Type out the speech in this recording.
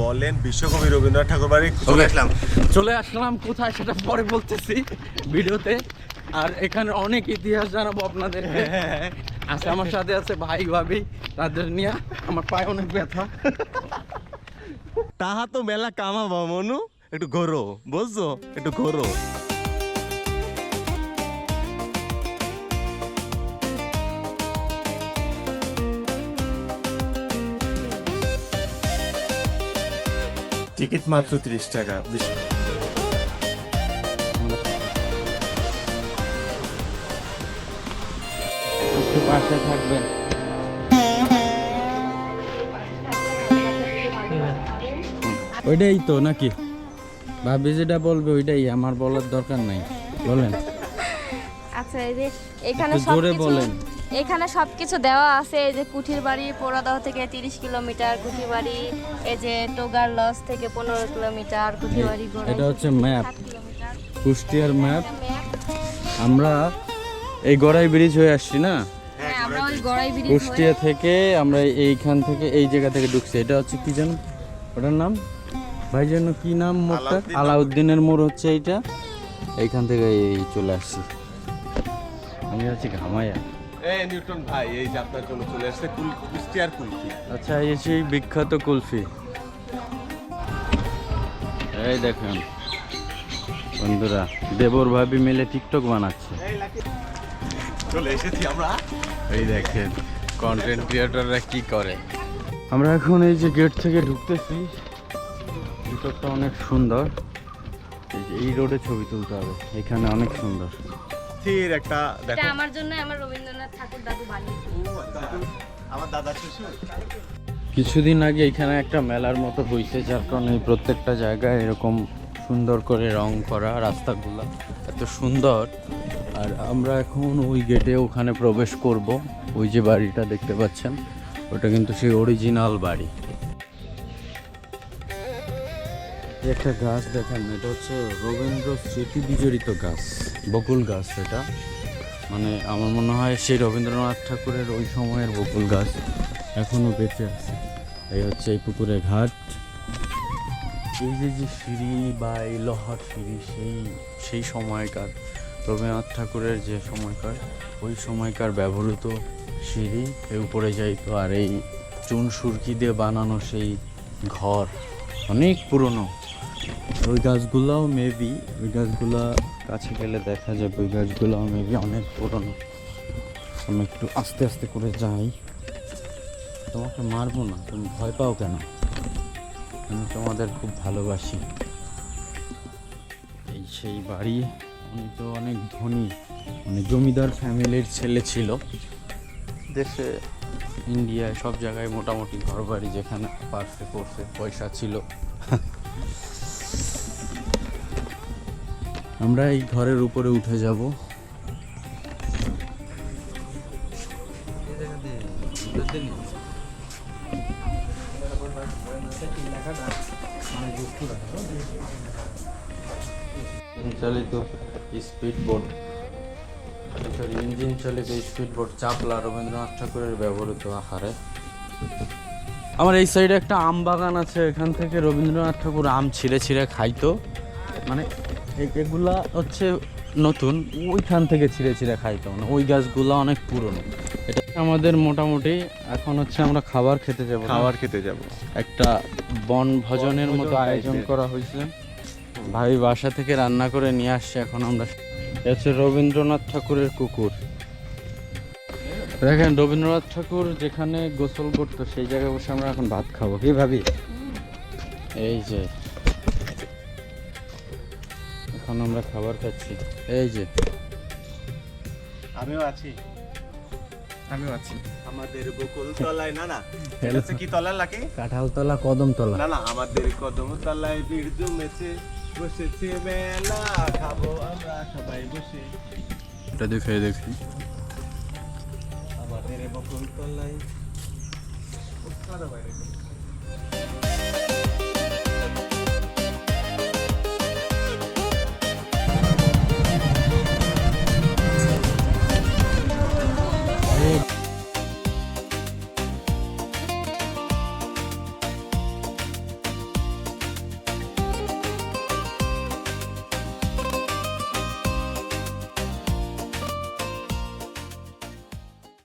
বলেন বিশ্বকবি রবীন্দ্রনাথ ঠাকুর বাড়ি চলে আসলাম কোথায় সেটা পরে বলতেছি ভিডিওতে। আর এখানে অনেক ইতিহাস জানাবো আপনাদের। আচ্ছা, আমার সাথে আছে ভাই ভাবি, তাদের নিয়ে আমার পায়ে অনেক ব্যথা। তাহা তো মেলা কামাবো মনু, একটু ঘোরো বুঝছো, একটু ঘোরো। টিকিট মাত্র 30 টাকা। একটু পাশে থাকবেন। ওইটাই তো নাকি ভাবি যেটা বলবে ওইটাই, আমার বলার দরকার নাই, বলেন। আচ্ছা, এই যে এখানে একটু জোরে বলেন। এখানে সবকিছু দেওয়া আছে। এই যে কুঠির বাড়ি পোড়াদহ থেকে 30 কিলোমিটার, কুঠির বাড়ি এই যে টোগার লস থেকে 15 কিলোমিটার, কুঠির বাড়ি এটা হচ্ছে ম্যাপ, 7 কিলোমিটার কুষ্টিয়ার ম্যাপ। আমরা এই গড়াই ব্রিজ হয়ে আসছি না, হ্যাঁ, আমরা ওই গড়াই ব্রিজ কুষ্টিয়া থেকে আমরা এইখান থেকে এই জায়গা থেকে ঢুকছি। এটা হচ্ছে কি জানো ওটার নাম, ভাই যেন কি নাম মোড়টা? আলাউদ্দিনের মোড় হচ্ছে এইটা। এইখান থেকে এই চলে আসছি। আমি হচ্ছে ঘামাইয়া। এই নিউটন ভাই, এই যে আপনার জন্য চলে আসছে কুষ্টিয়ার কুলফি। আচ্ছা, এই সেই বিখ্যাত কুলফি। এই দেখেন বন্ধুরা, দেবর ভাবি মিলে টিকটক বানাচ্ছে। চলে এসেছি আমরা। এই দেখেন কন্টেন্ট ক্রিয়েটররা কি করে। আমরা এখন এই যে গেট থেকে ঢুকতেছি। ভিতরটা অনেক সুন্দর। এই যে এই রোডে ছবি তুলতে হবে, এখানে অনেক সুন্দর। স্থির একটা এটা দেখো। আমার জন্য আমার রবীন্দ্রনাথ ঠাকুর দাদু বানিয়েছে। আমার দাদা শ্বশুর। কিছুদিন আগে এখানে একটা মেলার মতো হয়েছে, যার কারণে প্রত্যেকটা জায়গায় এরকম সুন্দর করে রং করা, রাস্তাগুলো এত সুন্দর। আর আমরা এখন ওই গেটে ওখানে প্রবেশ করব। ওই যে বাড়িটা দেখতে পাচ্ছেন, ওটা কিন্তু সেই অরিজিনাল বাড়ি। একটা গাছ দেখেন, এটা হচ্ছে রবীন্দ্র স্মৃতি বিজড়িত গাছ, বকুল গাছ। এটা মানে আমার মনে হয় সেই রবীন্দ্রনাথ ঠাকুরের ওই সময়ের বকুল গাছ এখনো বেঁচে আছে। এই হচ্ছে এই পুকুরের ঘাট। এই যে যে সিঁড়ি বা এই লোহার সিঁড়ি, সেই সময়কার রবীন্দ্রনাথ ঠাকুরের যে সময়কার, ওই সময়কার ব্যবহৃত সিঁড়ি এর উপরে যাইতো। আর এই চুন সুরকি দিয়ে বানানো সেই ঘর অনেক পুরনো। ওই গাছগুলোও মেবি, ওই গাছগুলা কাছে গেলে দেখা যাবে ওই গাছগুলোও মেবি অনেক পুরনো। আমি একটু আস্তে আস্তে করে যাই। তোমাকে মারবো না, তুমি ভয় পাও কেন? আমি তোমাদের খুব ভালোবাসি। এই সেই বাড়ি। উনি তো অনেক ধনী, মানে জমিদার ফ্যামিলির ছেলে ছিল। দেশে ইন্ডিয়ায় সব জায়গায় মোটামুটি ঘর বাড়ি যেখানে পারছে করছে, পয়সা ছিল। আমরা এই ঘরের উপরে উঠে যাব। চালিত স্পিড বোট, সরি ইঞ্জিন চালিত স্পিড বোট চাপলা রবীন্দ্রনাথ ঠাকুরের ব্যবহৃত আহারে। আমার এই সাইডে একটা আম বাগান আছে, এখান থেকে রবীন্দ্রনাথ ঠাকুর আম ছিঁড়ে ছিঁড়ে খাইতো। মানে এগুলা হচ্ছে নতুন, ওইখান থেকে ছিঁড়ে ছিঁড়ে খাইতো, মানে ওই গাছগুলো অনেক পুরনো। এটা আমাদের মোটামুটি এখন হচ্ছে আমরা খাবার খেতে যাব। খাবার খেতে যাব। একটা বনভোজনের মতো আয়োজন করা হয়েছে, ভাই বাসা থেকে রান্না করে নিয়ে আসছে। এখন আমরা, এটা হচ্ছে রবীন্দ্রনাথ ঠাকুরের কুকুর। দেখেন রবীন্দ্রনাথ ঠাকুর যেখানে গোসল করতো সেই জায়গায় বসে আমরা এখন ভাত খাবো। কি ভাবি? এই যে এখন আমরা খাবার খাচ্ছি। এই যে আমিও আছি। আমাদের বকুল তলায় না এটা হচ্ছে কি তলা লাগে? কাঁঠালতলা, কদমতলা। না আমাদের কদম তলায় ভিড় জমেছে, বসেছে মেলা, খাবো আমরা সবাই বসে। এটা দেখে দেখি আমাদের বকুল তলায়